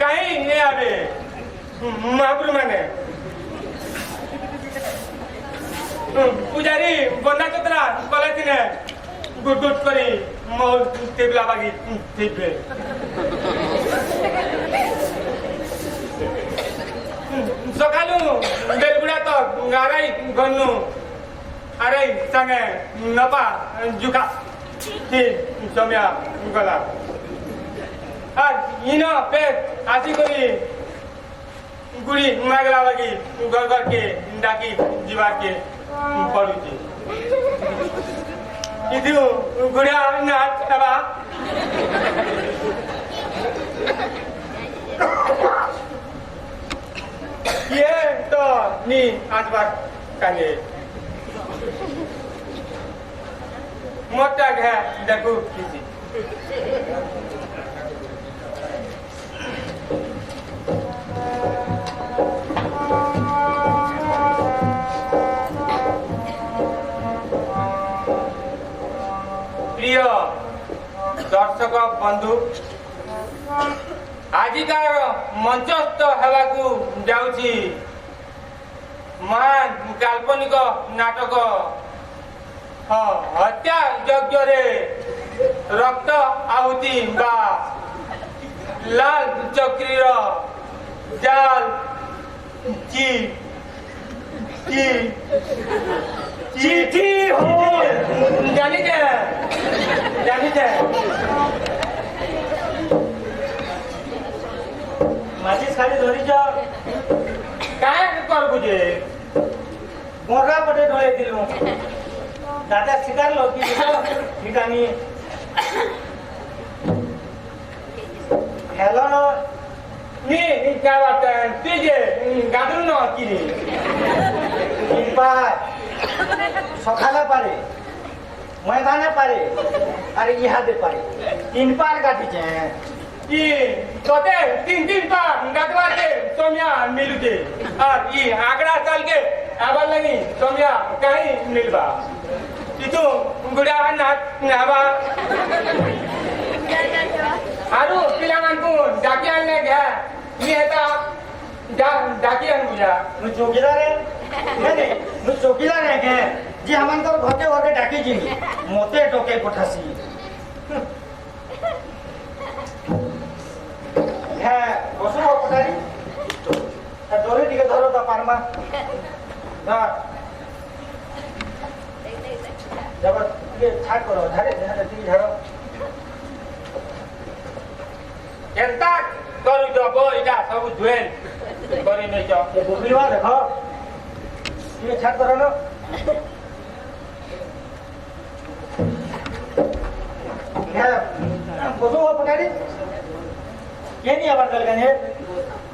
कहीं नहीं आवे महाप्रभु माने पुजारी बंदा चतरा कले दिने गुड गुड करी मोल टेबला बागी टेबले सकालू बेलगुड़ा तो गाराई गन्नू अरे संगे नपा जुका ठीक समया गला आज इनो पे आसी कोई गुड़ी मागला लगी घर घर के डाकी जीवा के पड़ुची इधु गुड़िया नाच तबा ये तो नी आज बात काले मोटा है देखो किसी प्रिय दर्शक बंधु आजिकार मंचस्थ हेबाकू जाउची महान काल्पनिक नाटक हत्या यज्ञ रे रक्त आहुति बा लाल चक्रीर जाल ची ची चिठी हो जानी जे माचिस खाली धरी जा काय कर बुझे मोरा पटे ढोले दिलू दादा शिकार लो की ठिकाणी हेलो नो नी काय बात तुझे गादरू न की इनपार सखाला पारे मैदाने पारे अरे यहाँ दे पारे तीन पार गाठी छे ई तोते तीन तीन पार गादवा के सोमिया मिलुते और ई आगड़ा साल के आबाल लगी सोमिया कहीं मिलबा इतो गुड़ा नाच नाबा आरु पिलामान को डाकी आने गया ये हेता डाकी आन बुझा नु चौकीदार है नहीं नु चौकीदार है के जी हमन को घटे घटे डाकी जी मोते टोके पठासी है बसो पठारी डोरे टिके धरो ता पारमा ना जब ये छाट करो धारे धारे ती झारो केनता करू जब इटा सब दुएन करी नै छ ये बुबलीवा देखो ये छाट करो ना है बसो पठारी के नहीं आवाज गलगन है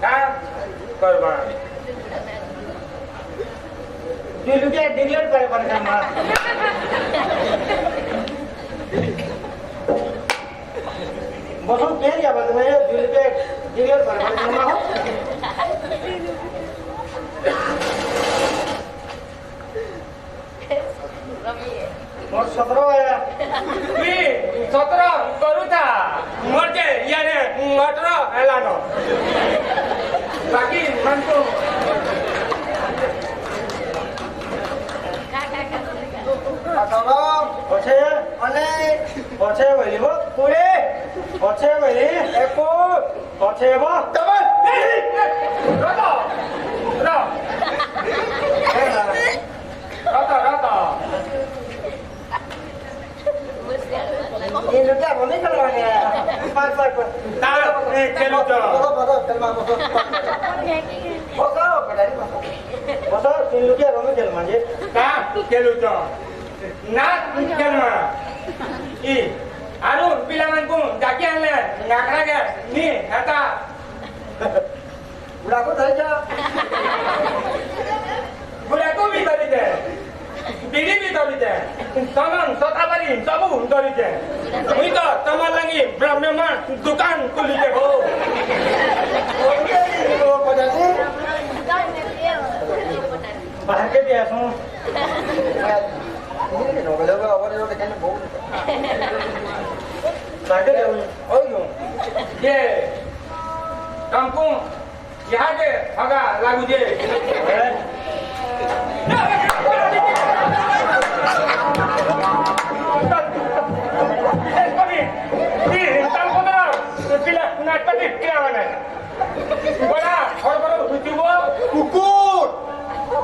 का करबा तू लुके डिक्लेयर करे पर काम बसो के नहीं आवाज में तू लुके डिक्लेयर करे पर काम हो और 17 आया मी 17 करू था मरते याने 18 एलानो बाकी मन को पछे अने पछे भइलिबो पुरे पछे भइलि एको पछे बो तबल रतो रतो ये लुटा बोले करवाने पर ता खेलो तो बसो चलमा बसो बसो पडारी बसो बसो तीन लुटिया रोमे चल माजे का खेलो तो ना खेलमा ई आरो पिलामान को डाकी आनले नाकरा के नी हता बुढ़ा को धर जा बुढ़ा को भी धरी दे बीड़ी भी धरी दे सामान सताबारी सबु धरी दे मुई तो तमर लगी ब्रह्ममान दुकान खुली दे हो बाहर के भी आसो ini novel apa dia kan bau बाटे ओयो ये तुमको यहाँ के हगा लागू जे कुकुर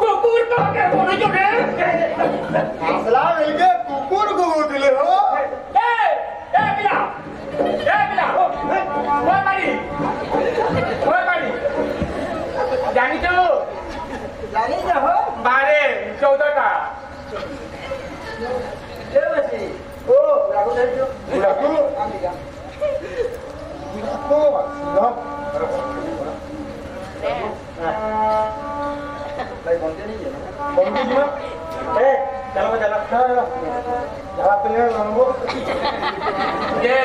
कुकुर तो क्या बोलो जो है असला मिलके कुकुर को दिले हो बिला वो मारी जानी तो जानी जा हो 14 का ले बसी ओ लागू दे जो लागू लो भाई बनते नहीं है बनते जी चलो चलो जरा पे लंबो ये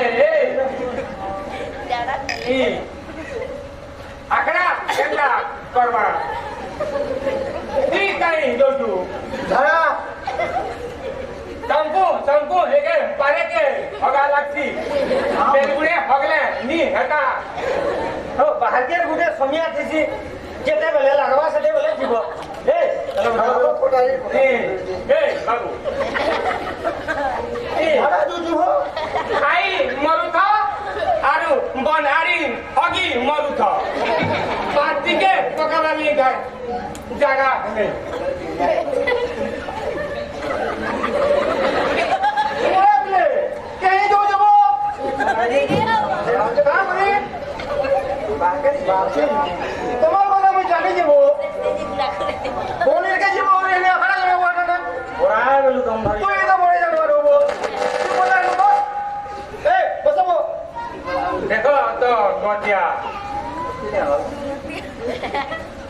आकड़ा केला करवा ठीक है दोस्तू जरा संकु हेगे पारे के हगा लागसी बेलगुड़े हगले नी हेता हो बाहर के गुडे समिया थीसी जेते बेले लागवा सते बेले जीवो ए चलो फोटाई ए बाबू हरा जुजु हो खाई मरु था आरु बनारी हगी मरु था पार्टी के पकाला ली घर जगह में कहीं जो जबो काम रे बागरी बासे तुम्हारे वाला में जाने जबो बोले के जबो रे ने खड़ा जबो वाटा ओरा बेलु कम भाई तू ये तो बोले जानो रोबो तू बोला नो ए बसबो देखो तो गोटिया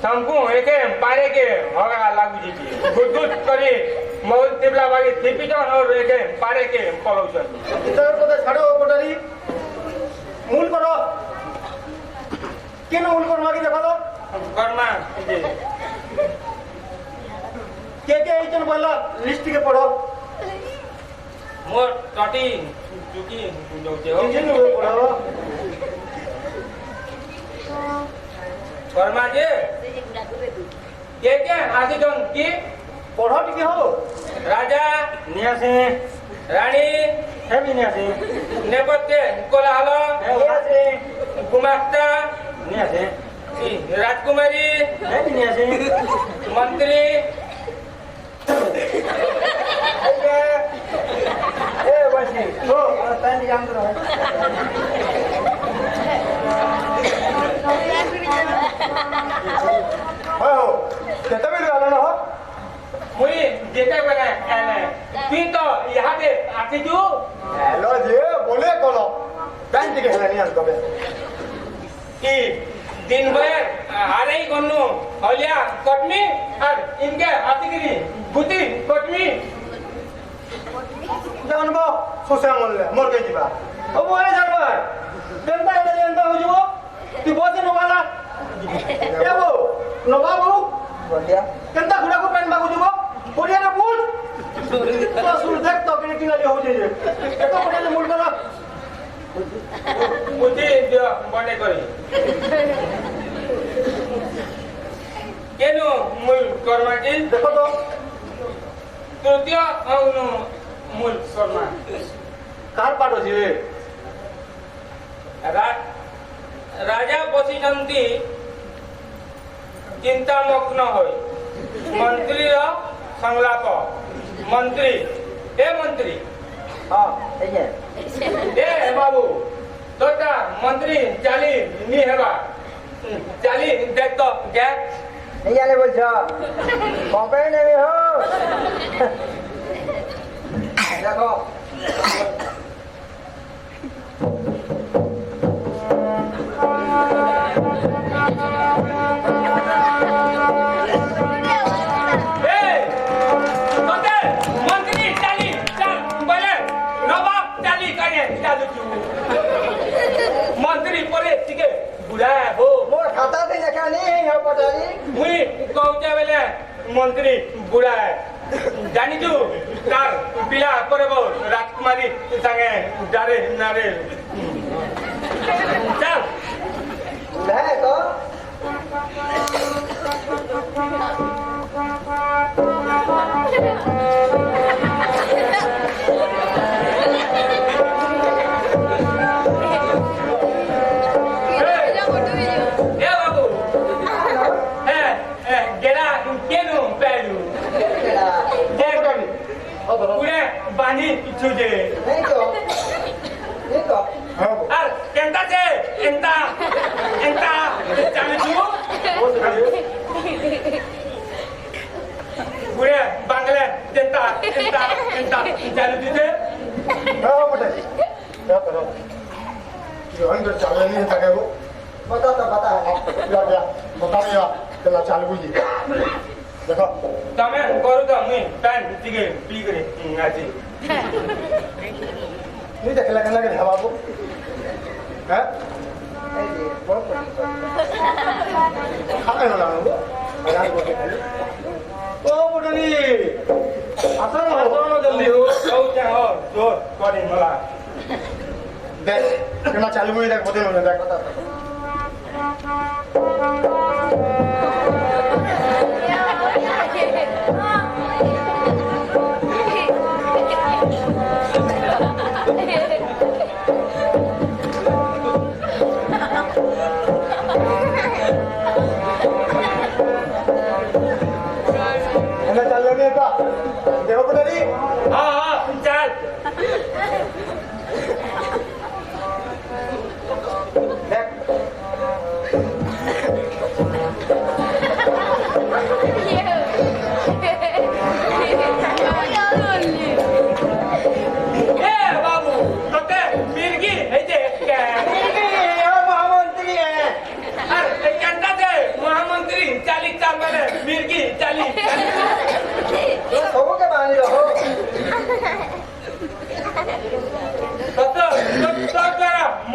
संकु एके पारे के होगा लागू जी गुदगुद करी मौल तिबला बागी थिपी जन और एके पारे के पलौसन इधर को तो छाड़ो पोटरी मूल करो केन मूल करो मागी देखो तो कर्मा जी के इचन बोला लिस्ट के पढ़ो मोर टटी चुकी जोते हो जिन पढ़ो कर्मा जी के आदि जन की पढ़ो टिके हो राजा नियासे रानी है भी नियासे नेपथ्य कोलाहल नियासे गुमास्ता नियासे राजकुमारी है भी नियासे मंत्री ए बसी हो तान जान करो हो केता भी गाना ना हो मुई जेते बने एने तू तो यहाँ पे आती तू हेलो जी बोले कोलो बैंक के हेला नहीं आस कबे कि दिन भर हारे ही गन्नु हलिया कटमी और इनके आतिगिरी बुती कटमी जानबो सोसे मोले मोर के जीवा ओ मोरे जानबो केनता हेला जानता हो जो तू बोसे नवाला ए वो नवाबू बोलिया केनता गुडा को पेन बागु जुबो बोलिया रे पूछ तो सुन देख तो के टिंगा ले हो जे ए तो बोले मूल करो बुती जो बने करी केनु मूल कर्मा की देखो तो तृतीय औनु मूल कर्मा कार पाटो जी राजा बसिचंती चिंतामग्न होई मंत्री संलाप मंत्री ए मंत्री हां ये ए बाबू तोटा मंत्री चाली नी हेबा चाली देख तो क्या नहीं आले बोल जा कॉपे नहीं हो देखो मंत्री परे ठीक बुढ़ा हो मोर खाता से देखा नहीं है पटारी मुई कहते बेले मंत्री बुढ़ा जानी तू तार पिला करे बो राजकुमारी संगे डारे नारे चल है तो पानी छुजे नहीं तो আর কেনটা যে এন্টা এন্টা জানি তু গুড়ে বাংলা দেতা এন্টা এন্টা জানি দিতে हां बेटा क्या करो जो अंदर चलने नहीं था वो बता है क्या बता दिया चला चालू जी देखो तमे करू तो मैं पैन तिगे पी करे आजी नहीं देख लगे है बाबू हैं बहुत खाए ना वो बयान बोल के ओ बुढ़नी असर हो जल्दी हो औ क्या हो जोर करे मला देख केना चालू हुई देख बोले ना देख बता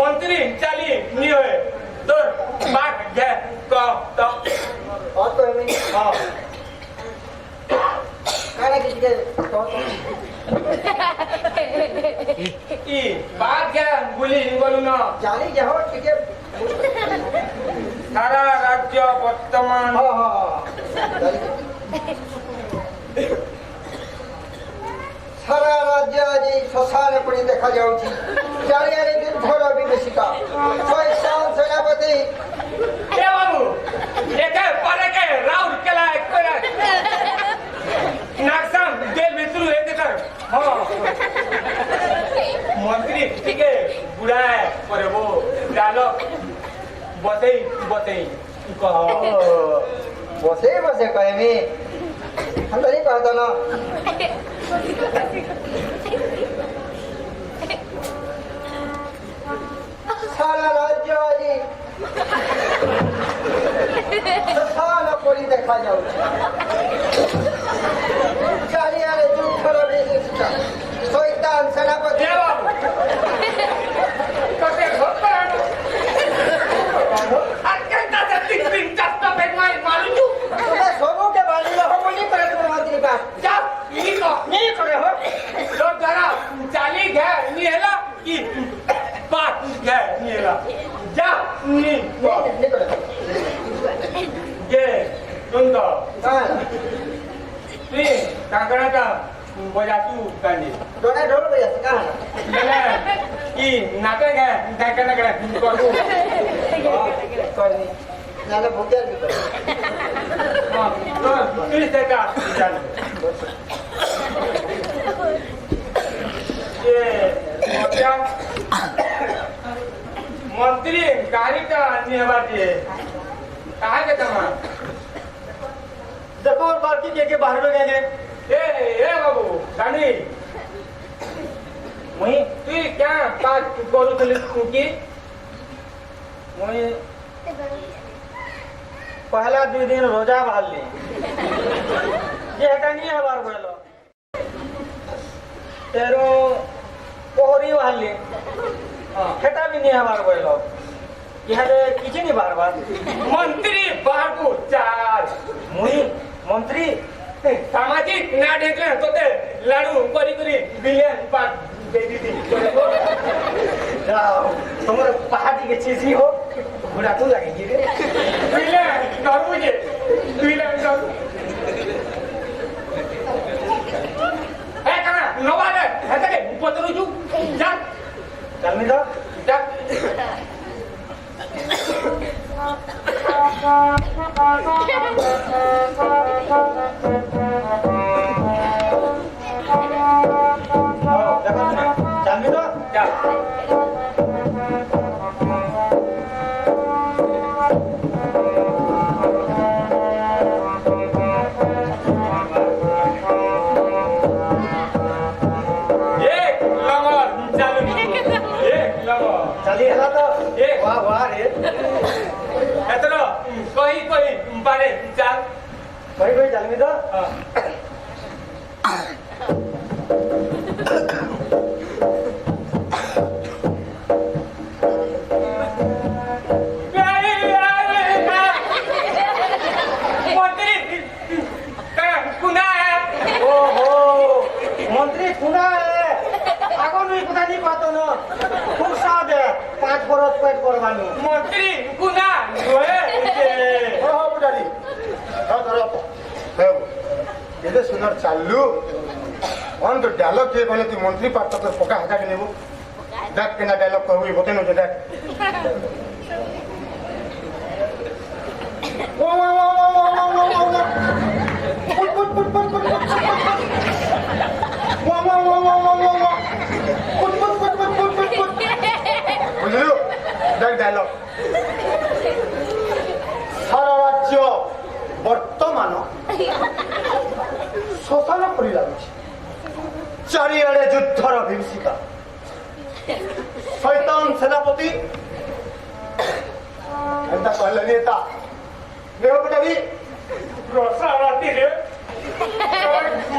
मंत्री चली नहीं होए तो बात है को तो और तो नहीं हां खाना किसी के तो ई बात क्या बोली बोलू ना जानी जाओ ठीक है सारा राज्य वर्तमान हां सारा राज्य आज शशान पड़ी देखा जाउची चारियारे युद्धर विभीषिका स्वयं सेनापति ए बाबू एके परे के राउर केला एकरा नागसाम जेल भितरु हेते कर हां मंत्री ठीक है बुढ़ा है पर वो डालो बते कहो बसे कहे में हम तो नहीं कहता ना सारा राज्य आज शशान पड़ी देखा जाऊ चारियारे युद्धर विभीषिका शैतान सेनापति ए बाबू कते घोपर अकेंटा से तीन चार पेट मारू तू तुम्हें सोनू के बारे में हम नहीं करे तुम मंत्री का जा नहीं करे हो तो जरा चाली गए नहीं हैला कि बात गए नहीं हैला जा नहीं करे ये सुंदर हां ती काकड़ा का बजातू कांडी दोने ढोल बजा कहां मैंने कि नाटक है काकड़ा का करू करनी नाले भूतिया भी कर हां तो फिर से का जान ये क्या मंत्री गाड़ी का नियमाती है कहाँ के तमा देखो और बाकी के बाहर में गए ए बाबू गाड़ी वही तू क्या बात करू चली की वही पहला 2 दिन रोजा भाल ली ये हटा नहीं है बार बोलो तेरो कोहरी भाल ली हेटा भी नहीं है बार बोलो इहारे किछि नहीं बार बार मंत्री बाबू चार मुई मंत्री सामाजिक ना देखले तोते लाडू करी करी बिलियन पाट दे दी तुमर पहाड़ी के चीज ही हो घोड़ा तो लगेगी रे बिलियन तरबूजे बिलियन तरबूज है कना नवाद है तके पतरू जू जा चल में जा जा चल में जा चलिए हला तो वाह वाह रे एतरो कोई कोई बारे चल भाई भाई चल में जा मंत्री खुना है आगो नहीं पता नहीं पातो ना खूब साद है 5 बरस पेट करवानो मंत्री गुना होए हो बुडाली हो धरो हे एदे सुनर चालू ऑन द डायलॉग के कहले तू मंत्री पाट तो पका हटा के नेबो देख केना डायलॉग कहबी बते न देख ओ पुट पुट पुट पुट पुट बुझलु देख डायलॉग सारा राज्य वर्तमान शोषण करी लाଗୁଛି चारिआडे युद्धर विभीषिका शैतान सेनापति एंता कहले नेता देव बेटावी रोसा राती रे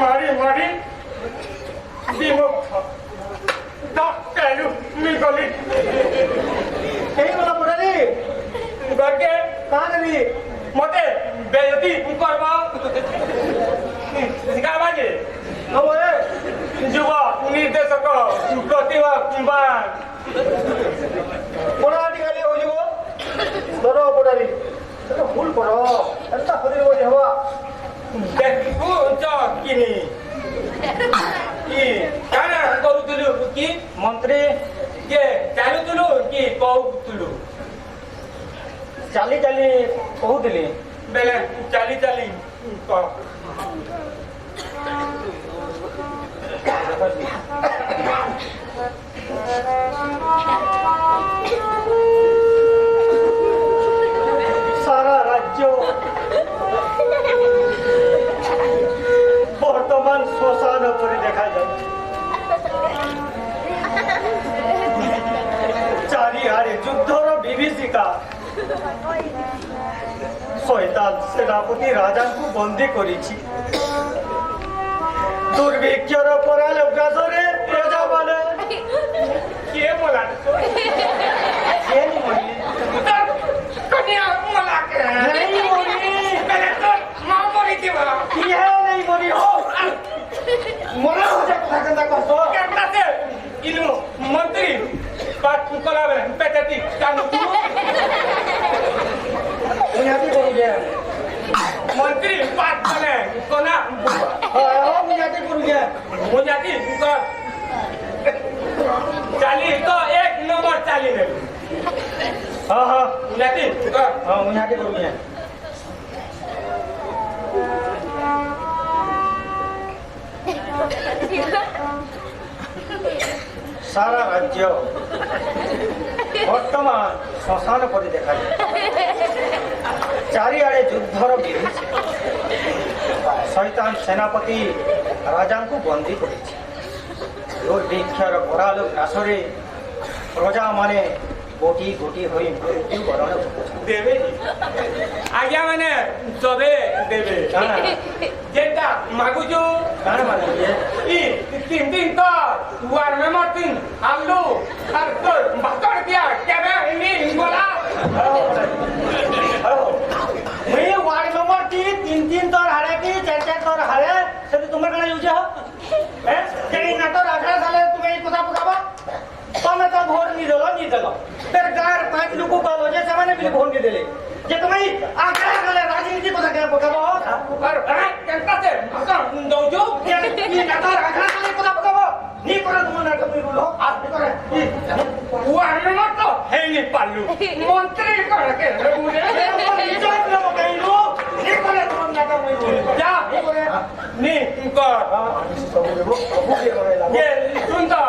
मारी मारी दिमुख डॉक्टर मिगली केही वाला बुडाली गरके कानरी मते बेयती करबा सिखाबाजे नबे युवा निर्देशक प्रतिभा कुमार बुडाली खाली हो जिवो धरो बुडाली तो भूल करो एंता खदी हो जेवा देखु ज किनी की काना करूतलु की मंत्री के चालुतलु की कहूतलु चाली चाली कहूतिली बेले चाली चाली कह सारा राज्य वर्तमान श्मशान पर देखा जाए चारिआडे युद्धर विभीषिका शैतान सेनापति राजा को बंदी करिछि दुर्भिक्षर पराल अभ्यासरे प्रजा माने के बोला ये नहीं मरी कन्या मला के नहीं मरी बेले तो मां मरी दिवा ये नहीं मरी हो मरा हो जा कथा कहसो केतना से इनु मंत्री बात कलावे पेटती कानु मुझे करूँगे मंत्री बात करे कोना हाँ मुझे करूँगे मुझाती कर चाली तो एक नंबर चाली में हाँ हाँ मुझाती कर हाँ मुझे करूँगे सारा राज्य वर्तमान श्मशान पर देखा जाए चारिआडे युद्धर विभीषिका शैतान सेनापति राजा को बंदी करिछि दुर्भिक्षर कराल ग्रासरे प्रजा माने गोटी गोटी होई मृत्युवरण देवे आज्ञा माने सबे देवे काना जेटा मागुजु काना माने ई तीन दिन तो वार में मार्टिन आलू और तो बातर दिया केबे इनी बोला मैं वार्ड नंबर 3 3 तोर हारे की 4 4 तोर हारे देलो तेरे गार 5 लोग को जे सामाने भी फोन के देले जे तुम्हें आगरा गले राजनीति को क्या पकाबो और केंता से मका दौजो ये नाटक आगरा गले को पकाबो नी करे तुम नाटक में बोलो आज करे वो आने मत तो है नहीं पालू मंत्री करके बोले जोक लो कहीं लो नी करे तुम नाटक में बोलो जा नी कर ସବୁ ଦେବ ସବୁ କିଏ ବନେଇଲା ये सुन तो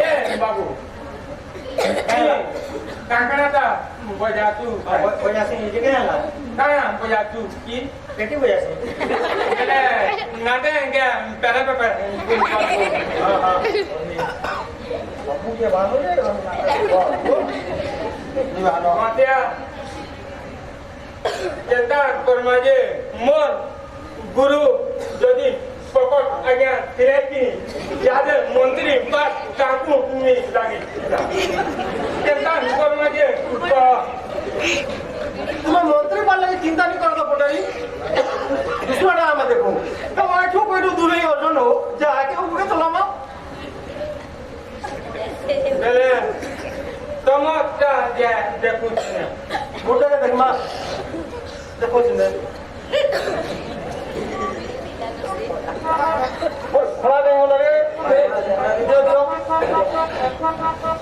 ए बाबू काकड़ा था बजा तू बजा से ये क्या है काया बजा तू की बेटी बजा से ले नाटे के पैरे पे हां हां बाबू के बानो रे निवानो मातिया केंता करमाजे मोर गुरु जदि पकड़ आज्ञा फिरे की याद मंत्री बात काकू में लागे केंता करमाजे तुम्हें मंत्री पाल लगे चिंता नहीं करना पड़ेगी दूसरा हम देखो तो आठों कोई दूर ही और नो जाके उगे चला मा बेले तमता जे देखु छने मोटा के देख मा देखो चिंता खड़ा गए लगे दे दो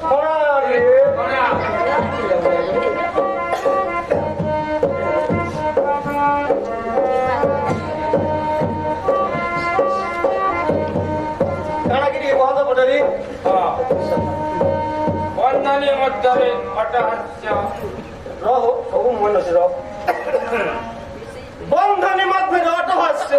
खड़ा रे काना की बहुत पड़री हां वंदनी मध्य अटहास्य रहो सब मन से रहो बंधनी मध्य अटहास्य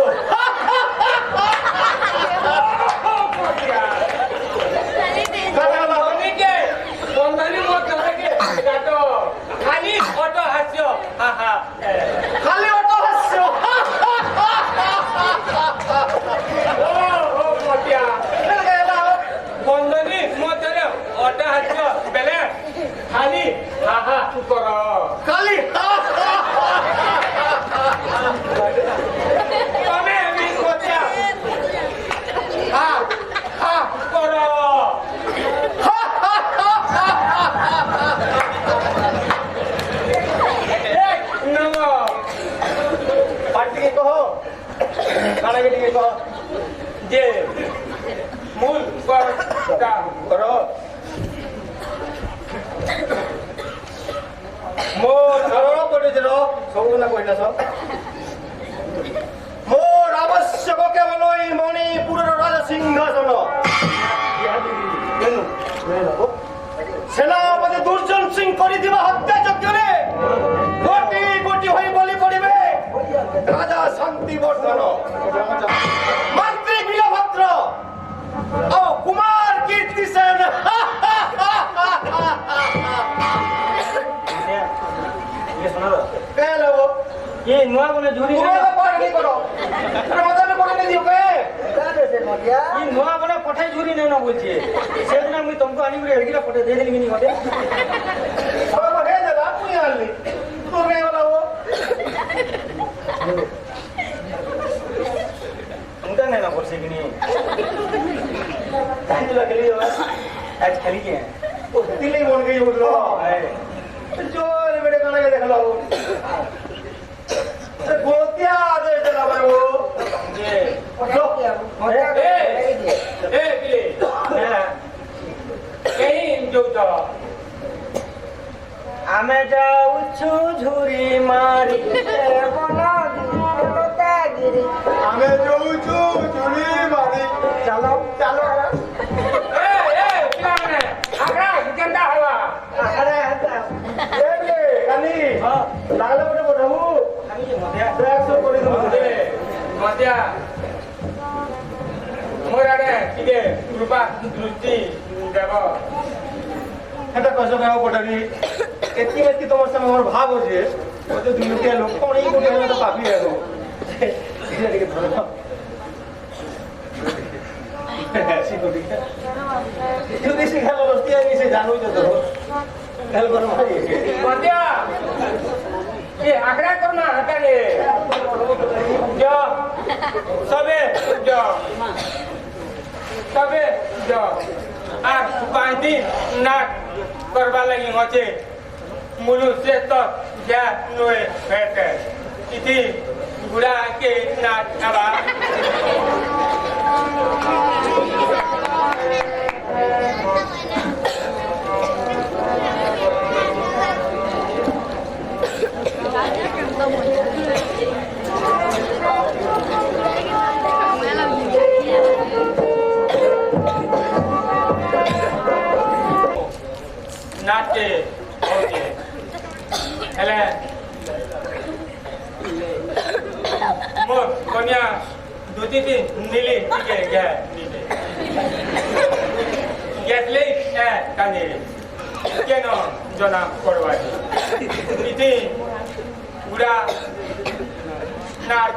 वंदनी मध्य काटो खाली अटहास्य हाहा खाली अटहास्य बंदनी मध्य अटहास्य बेले खाली हाहा कर खाली तमे भी कोतिया हा हा करो नमो पार्टी के कहो खाना के लिए कहो जे मूल पर का करो मोर करो पड़े जरो सब ना कहला सब मोर आवश्यक केवल এই মণিপুরের রাজা সিংহাসন সেনাপতি দুর্জন সিং করিদিবা হত্যা যজ্ঞরে কোটি কোটি হই বলি পড়িবে রাজা শান্তি বর্ধন মন্ত্রী বীরভদ্র ও কুমার কীর্তি সেন ये सुना रहा क्या है वो ये नुआ बने झूरी नुआ का पाठ नहीं करो अरे मजा में कोने नहीं दियो के क्या देते मतिया ये नुआ बने पठाई झूरी नहीं ना बोलछे से दिन मैं तुमको आनी बड़े हड़की पठे दे देनी नहीं होते अब वो है जरा तू यार ले तो नहीं वाला वो मुझे नहीं ना बोलछे कि नहीं खाने लगे लिए आज खाली के वो दिल्ली बन गई बोल लो जो मेरे गाना के देख लो गोतिया दे चला भाई वो ये ए किले कहीं जो तो आमे जाऊ छु झुरी मारी बना गिरी ଆମେ ଯୋଉଛୁ ଚୁରି ମାରି चलो चलो ए पिलाने आगरा केंता हवा अरे ये ले कानी हां लागले बडे बडहु कानी मध्या 100 कोड़ी दो मध्या मोराडे किगे कृपा दृष्टि देव এটা কষ্ট গাও পড়ারি এতি এতি তোমার সামনে আমার ভাব আছে ও তো দুনিয়া লোক কোন এই কোটি হলো তো পাপি হলো এটা দিকে ধরো ऐसी कोटी जो देसी खेल बस्ती है इसे जानो ही तो खेल करो भाई मध्या ये आगरा करना हटा ले जो सबे जो सबे जो 8 5 3 नाक करवा लगी होचे मुलु से तो क्या नोए बैठे इति गुड़ा के नाच आवा नाचे होचे हेले मोर कन्या दूती तीन नीली ठीक है क्या नीले गैसले है काने क्या नो जना करवाई इतनी पूरा नाच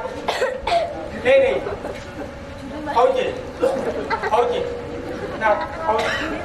नहीं होचे नाच होचे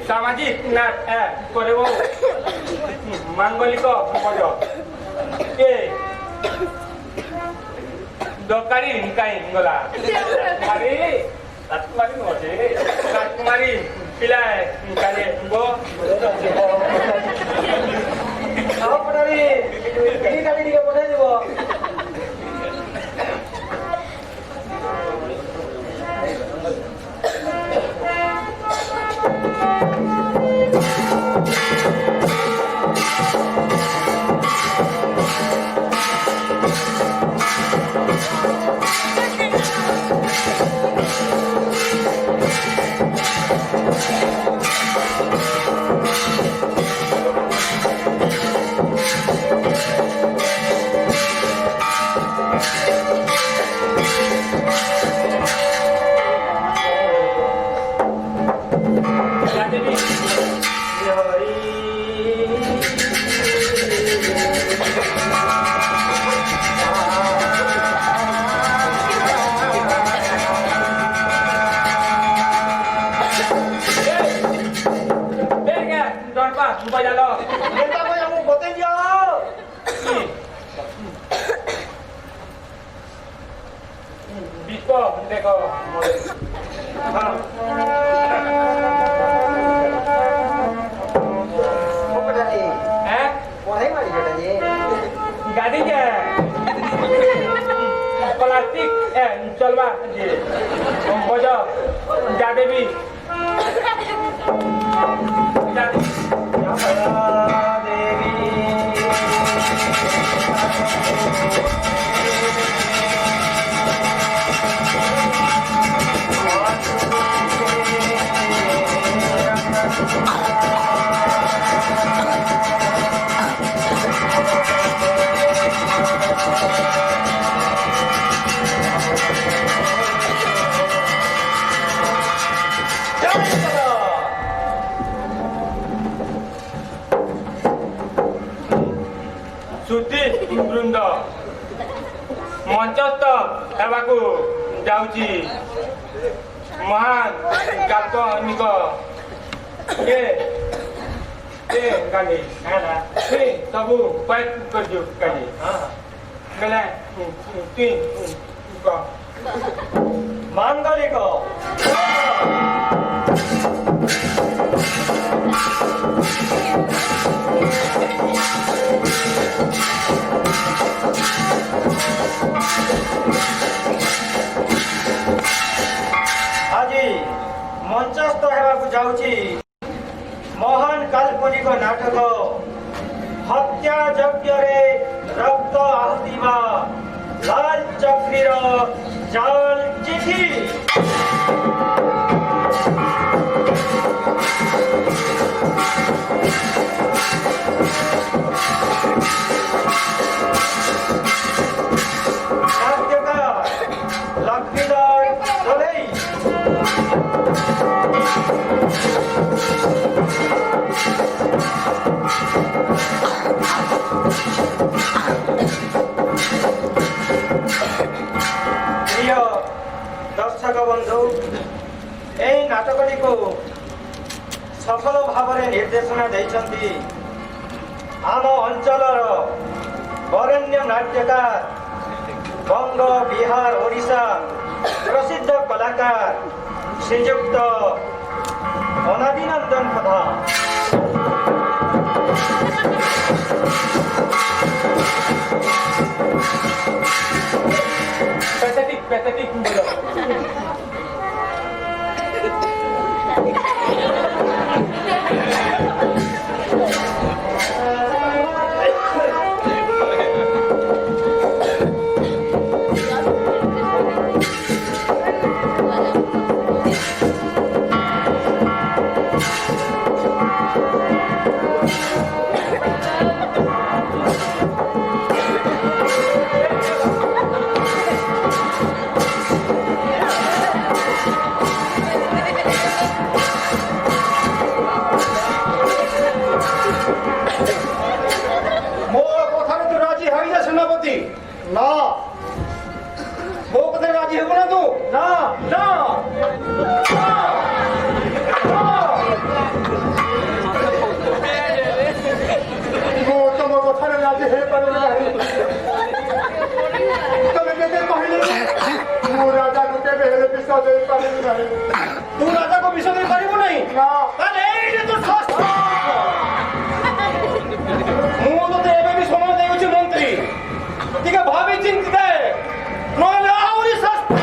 सामाजिक नाच है करे वो मांगलिक मजो ए दोकारी निकाय गला मारी तत्मारी नोचे तत्मारी पिलाय निकाले वो आओ पटारी किनी काटी दिके पठाई देबो देखो गाड़ी के प्लास्टिक चलवा बजो जादे भी ବୃନ୍ଦ ମଞ୍ଚସ୍ଥ ହେବାକୁ ଯାଉଛି ମହାନ କାଳ୍ପନିକ କାଲି ସବୁ ପ୍ୟାକ୍ କରିଛୁ କାଲି ବେଲେ ତୁଇ କହ ମାଙ୍ଗଳିକ ଆଜି ମଞ୍ଚସ୍ଥ ହେବାକୁ ଯାଉଛି ମହାନ କାଳ୍ପନିକ ନାଟକ ହତ୍ୟା ଯଜ୍ଞରେ ରକ୍ତ ଆହୁତି ବା ଲାଲ ଚକ୍ରୀର ଜାଲ ଚିଠି। ନାଟ୍ୟକାର ଲକ୍ଷ୍ମୀଧର ଦୋଲେଇ প্রিয় দর্শক বন্ধু এই নাটকটিକୁ সফল ভাବରେ ନିର୍ଦ୍ଦେଶନା ଦେଇଛନ୍ତି ଆମ ଅଞ୍ଚଳର ବରେଣ୍ୟ ନାଟ୍ୟକାର ବଙ୍ଗ ବିହାର ଓଡ଼ିଶା ପ୍ରସିଦ୍ଧ କଳାକାର ଶ୍ରୀଯୁକ୍ତ ଅନାଦିନନ୍ଦନ ପ୍ରଧାନ। पैथेटिक बोलो না ମୋ କଥାରେ ରାଜି ହେବ ନା ତୁ? ନା ନା ମୁଁ ତମ କଥାରେ ରାଜି ହେଇପାରିବି ନାହିଁ। ତମେ କେତେ କହିଲେ ମୁଁ ରାଜାକୁ କେବେ ହେଲେ ବିଷ ଦେଇପାରିବି ନାହିଁ। ତୁ ରାଜାକୁ ବିଷ ଦେଇପାରିବୁ ନାହିଁ? ନା ତାହେଲେ ଏଇଠି ତୁ ଶାସ୍ତ୍ର। ମୁଁ ତୋତେ ଏବେ ବି ସମୟ ଦେଉଛି ମନ୍ତ୍ରୀ, ଟିକେ ଭାବି ଚିନ୍ତି ଦେ, ନହେଲେ ଆହୁରି ଶାସ୍ତ୍ର।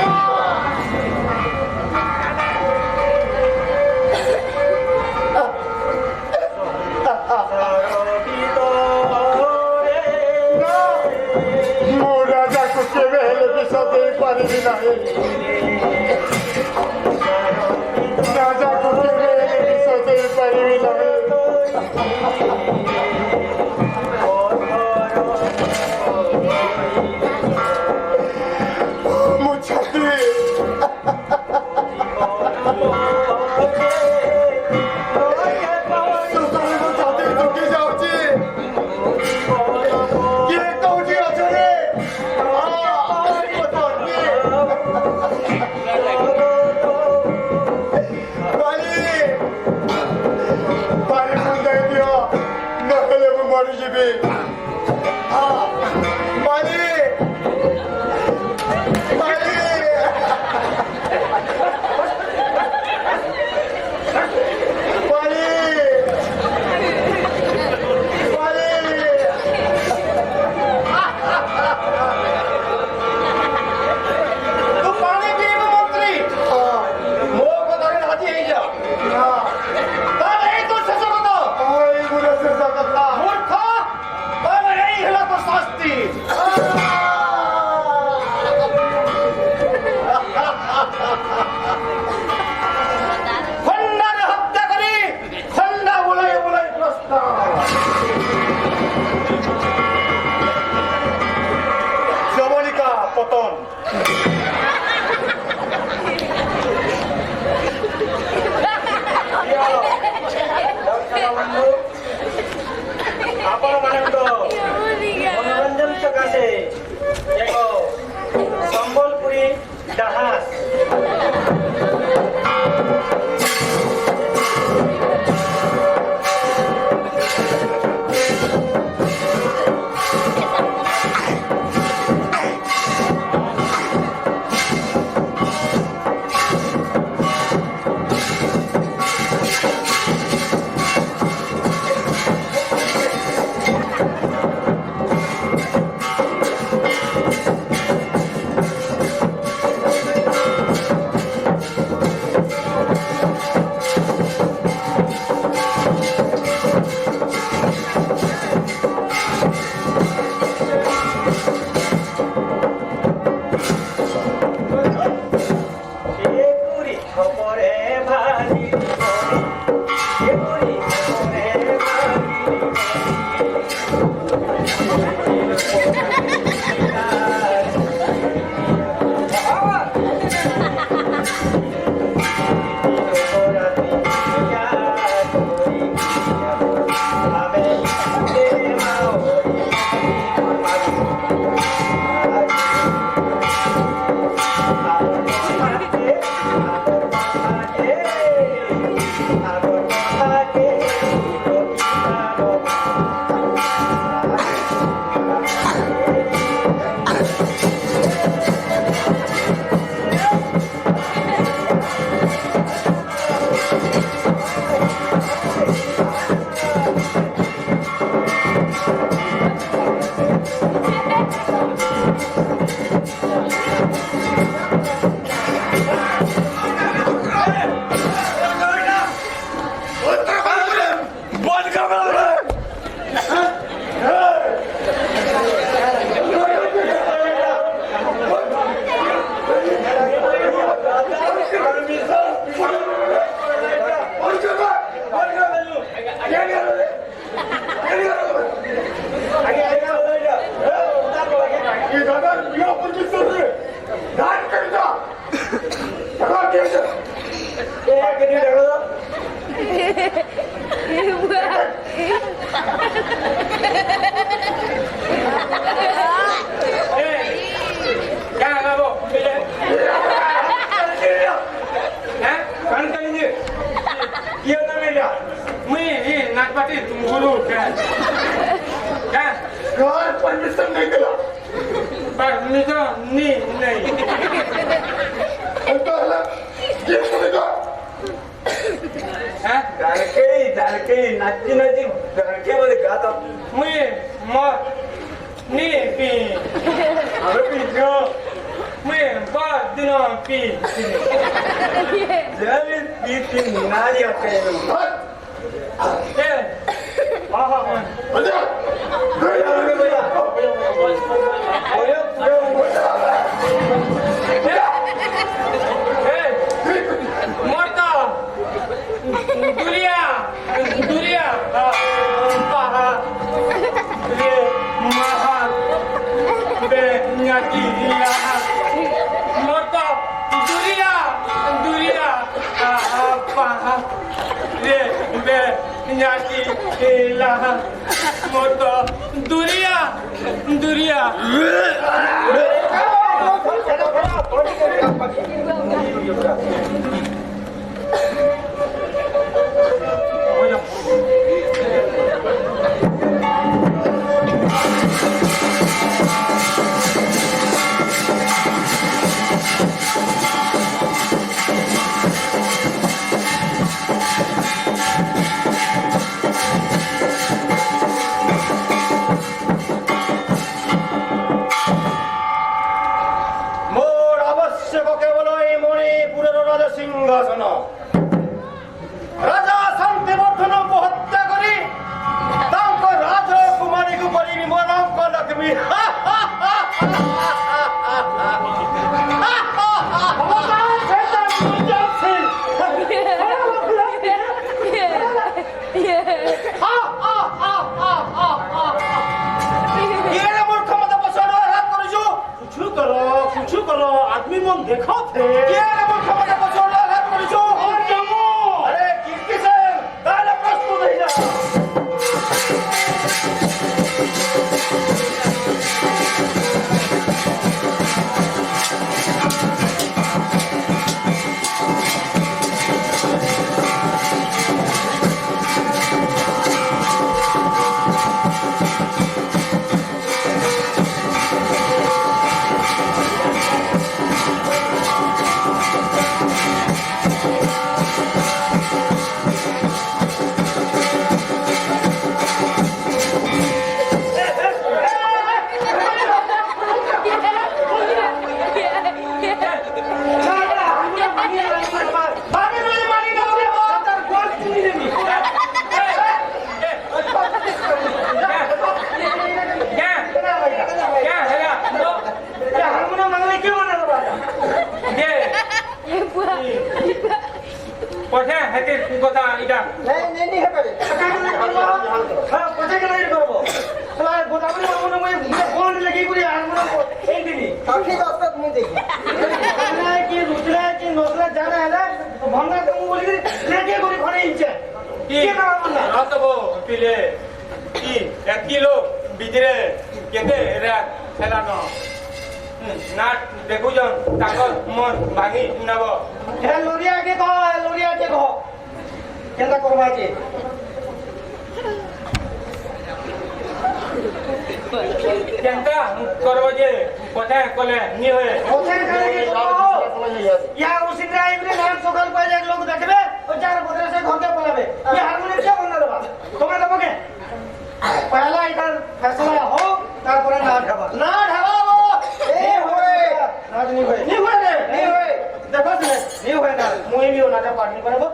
ମୁଁ ରାଜାକୁ କେବେ ହେଲେ ବିଷ ଦେଇପାରିବି ନାହିଁ। ରାଜାକୁ କେବେ ହେଲେ ବିଷ ଦେଇପାରିବି ନାହିଁ। ମୋ ଛାତି ଢୁକି ଯାଉଛି। କିଏ କୋଉଠି ଅଛ ରେ? ପାଣି ମୁଣ୍ଡାଇ ଦିଅ, ନହେଲେ জাহাজ एक दिन आखिर रास्ता तुम्हें देखी खाना है कि रुचला है कि नौसला जाना है ना तो भंगा तुम बोली लेके गोली खड़े इच्छा কি के ना मानना রাতব পিলে কি একই লোক বিজরে কেতে রাত খেলানো না দেখুজন তাকর মন ভাঙি নেব है लोरिया के कहो केंदा करबा जे কেনটা করব যে কথা কলে নি হয়ে ओछन करे के या उसिन आइबरे नाम सकाल पाए एक लोग देखबे और चार बदरे से घर के पलाबे ये हारमोनियम से बंद देबा तुम्हें देबो के पहला इधर फैसला हो तारपरे ना ढाबा वो ए होए ना नहीं होए नहीं होए देखो से नहीं होए ना मुई भी ना पार्टी करबो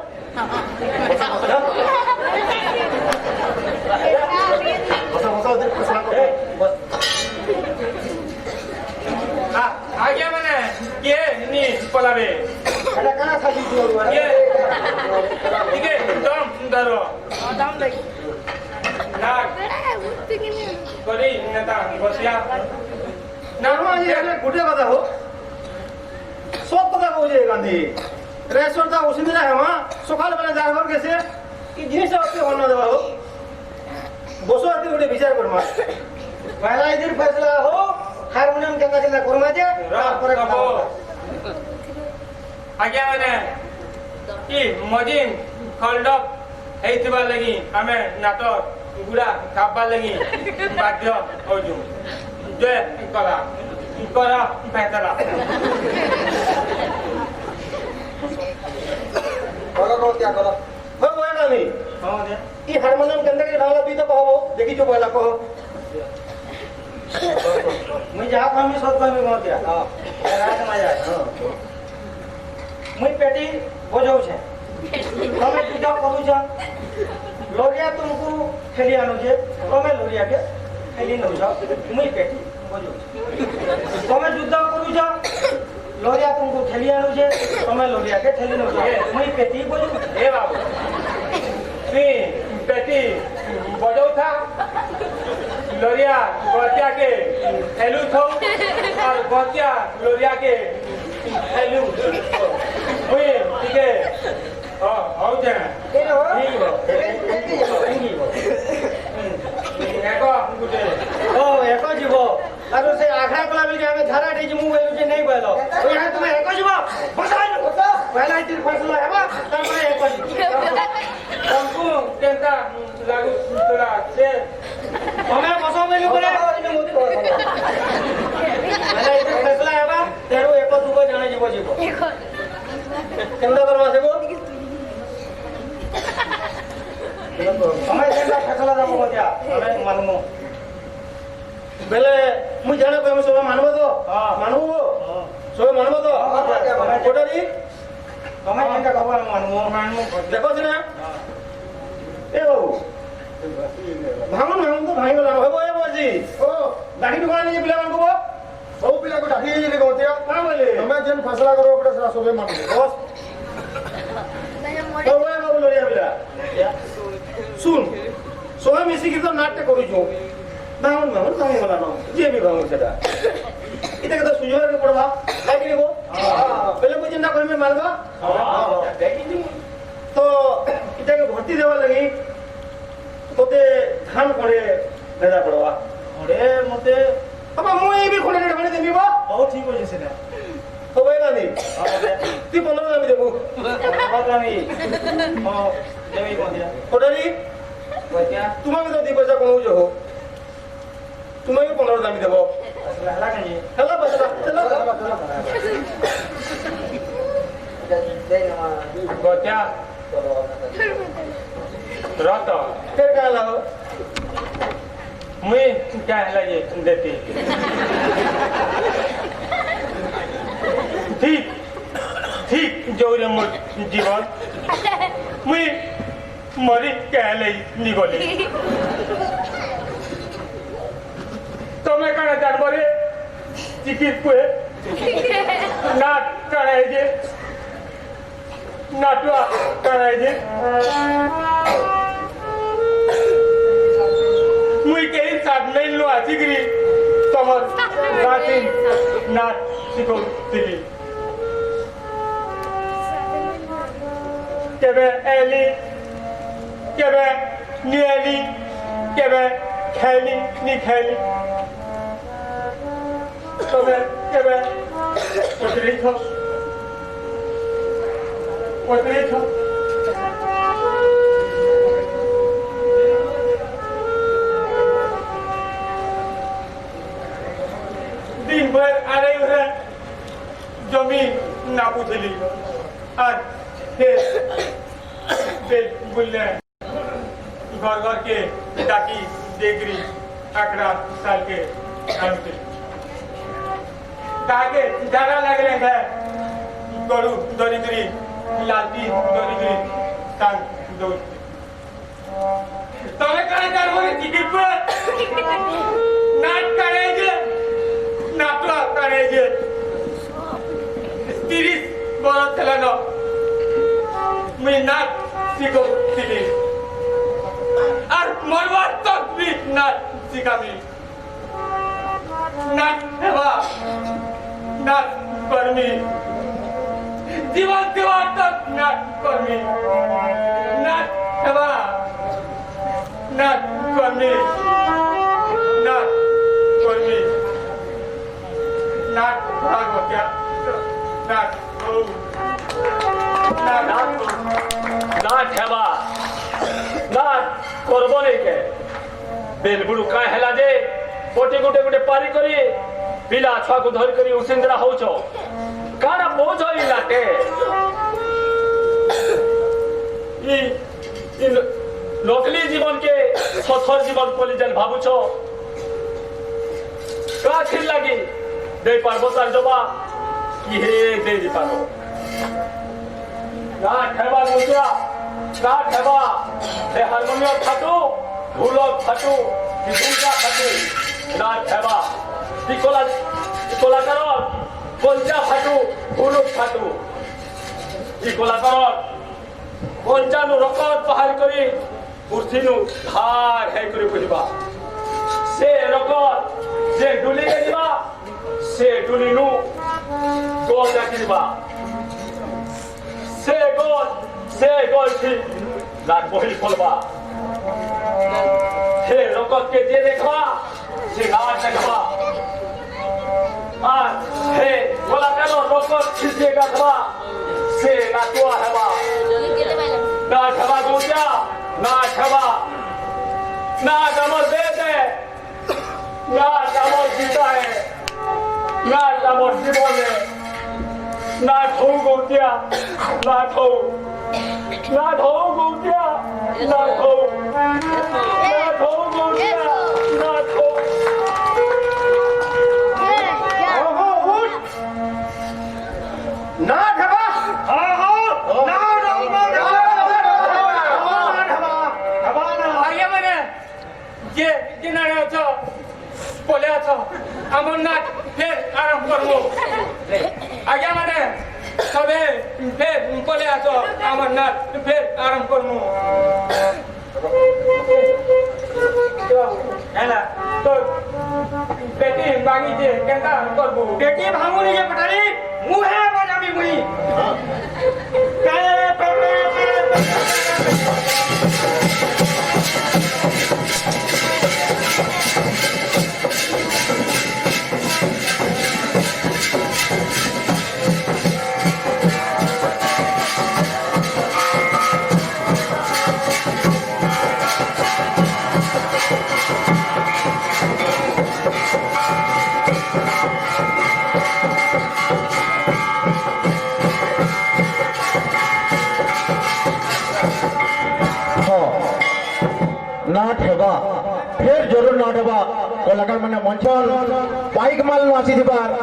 আগে মানে কে নি পলাবে এটা কানা খালি দিও কে ঠিক দম ধরো দাম দেখ না করি নেতা বসিয়া না নাম আজি এনে গুটে কথা হো সব কথা কইছে গান্ধী রেশনটা ওসিন না হেমা সকাল বেলা যাবার গেছে কি জিনিস আছে অন্য দেবা হো বসো আতি গুটে বিচার করমা পয়লা ইদিন ফয়সলা হো হারমোনিয়াম কেনা করমা যে তারপরে কথা হবে। আগে মানে কি মজিন খলডপ ହେଇଥିବା ଲାଗି ଆମେ ନାଟ ଗୁଡ଼ା ଖାଇବା ଲାଗି ବାଧ୍ୟ ହଉଛୁ ଯେ କର ଫେସଲା बोलो करो क्या करो हो गए ना मी ହଁ ଯେ ई हारमोनियम केंदा के ढाला तुई तो कहबो देखि जो पहला कहो मुई जहा कहमी सब कहमी मोर दिया हां रात में जा मुई पेटी बजाऊ छे તમે પૂજા કરું છો લોરિયા तुमको ખેલી આનો છે તમે લોરિયા કે ખેલી નવ છો મુઈ પેટી બજો તમે યુદ્ધ કરું છો લોરિયા तुमको ખેલી આનો છે તમે લોરિયા કે ખેલી નવ છો મુઈ પેટી બજો એ બાબુ তুই পেটি বজাউথা লরিয়া গতিয়া ঠেলু থৌ আর গতিয়া লরিয়া ঠেলু মুই ঠিকে ହଉ ଯେ કેનો ଏକ ଗୁଟେ ઓ એકો જીવો આરો સે આખા કલા બિલ કે અમે ધારા ડી જમુ વેલુ છે નહીં વેલો ઓ યા તમે એકો જીવો બસાઈ બસા પહેલા ઇતિર ફસલા હેબા તારપરે એકો જીવો તમકુ કેંતા লাগু তোরা সে તમે બસો વેલુ કરે પહેલા ઇતિર ફસલા હેબા તેરો એકો દુગો જાણે જીવો જીવો કેંદા કરવા સેગો અમે કેંદા ફસલા દમો મત્યા અમે માનમો বেলে মুই জানো কই আমি সবাই মানবো তো মানবো সবাই মানবো তো কোটারি তুমি কেনটা কব আমি মানবো দেখো না এ বাবু ভাঙন তো ভাঙি গলা হবো এ বাজি ଓ দাহি দোকান নিয়ে পিলা মানবো ସବୁ ପିଲାକୁ ଡାକି ଦେଇଛନ୍ତି କହୁଥିଆ না বলে ତମେ ଯେନ୍ ଫସଲା କରିବ ଗୋଟେ ସେଟା ସବେ ମାନୁ বস ও ওই বাবু লরিয়া পিলা শুন সবাই মিশি কি তো নাটক করিছো ভাঙন ভাঙি গলা না যে বি ভাঙন সেটা এটা কথা সুযোগ পড়বা লাগি নিবো পহলে বুঝিন না কইমে মারবা তো এটাকে ভর্তি দেওয়া লাগি তোতে ধান করে দেদা পড়বা আরে মতে বাবা মুই এই বি খনে ঢানে দেবি বা ও ঠিক হইছে সেটা তো ভাই গানি তুই 15 দামি দেবো 15 দামি ও দেবি কোন দিয়া কোটারি কইয়া তোমাকে তো 2 পয়সা কমউ যাও तुम्हें 15 दामी देबो हला कानी हला बसला चलो গতিয়া রত फिर का लाओ মুই क्या লাগে দেতি ঠিক ঠিক জৌরে মোর জীবন মুই মরি কেলে নিগলি তুমি কানা জানবো রে চিকিৎ কুয়ে নাট কানাই যে নাটুয়া কানাই যে মুই কেই সাত নাই লো আজিগরি তোমার आसीन नाच शिकौथिली केबे एली केबे निएली केबे खेली नी खेली तबे केबे पत्रिका दिन भर अरे उधर जमीन नापूथली और फिर बोलने घर घर के डाकी देगरी आकड़ा साल के आमते ताके जाना लगले है गरु दरिद्री लालती दरिद्री तान दो तले करे करबो टिकट पर नाच करे जे नाटला करे जे 30 বড় খেলানো মুই নাচ শিখি আর মরবার তকবি নাচ শিখাবি নাচ হেবা নাচ করমি জীবন দেওয়ার তক নাচ করমি নাচ হেবা নাচ করমি নাচ করমি नाच भाग हो क्या नाच नाच हेबा नाच करबो नहीं के बेलबुड़ू का हेला जे गोटे गोटे गोटे पारी करी पिला छुआ को धर करी उसिंद्रा होचो काना पहुंचो इलाके ई नकली जीवन के सथर जीवन कोली जन भाबुछो का खिल लगी दे पारबो तार जबा ये दे दी पारो ना ठेबा मुझा ना ठेबा हे हारमोनियम फाटू ढोलक फाटू बिगुंजा फाटू ना ठेबा इकोला करो कोंजा फाटू ढोलक फाटू इकोला करो कोंजा नु रकत पहाड़ करी उर्थिनु धार है करी बुझबा से रकत जे डुली गेलिबा से डुलिनु गोल जाकिबा से गोल थी लाट बहिल फलबा हे रकत के जे देखबा से लाट देखबा आ हे गोला कानो रकत खिसे देखबा से नाटुआ हेबा ना ठबा गोजा ना ठबा ना दमर दे दे ना दमर जीता है ना दमर जीवन है ना ठो गोतिया ना ठो गोतिया ना ठो गोतिया ना ठो ओहो उठ ना ढबा ना ढबा ना आगे मने जे किनारे अछो बोले अछो हमर नाच फिर आराम करबो आगे मने सबे फिर बोले अछो हमर नाच फिर आराम करबो हैला तो बेटी मांगी जे केंदा करबो बेटी भांगुनी जे पटारी मुहे बजाबी मुई नाट हेबा फिर जरूर नाट हेबा कलाकार माने मंचन बाइक माल नु आसी दिबार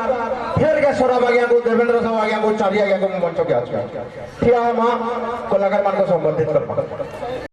फिर के सौरभ आज्ञा को देवेंद्र साहब आज्ञा को चारी आज्ञा को मंच के आछे ठिया है मां कलाकार मान को संबंधित करबा।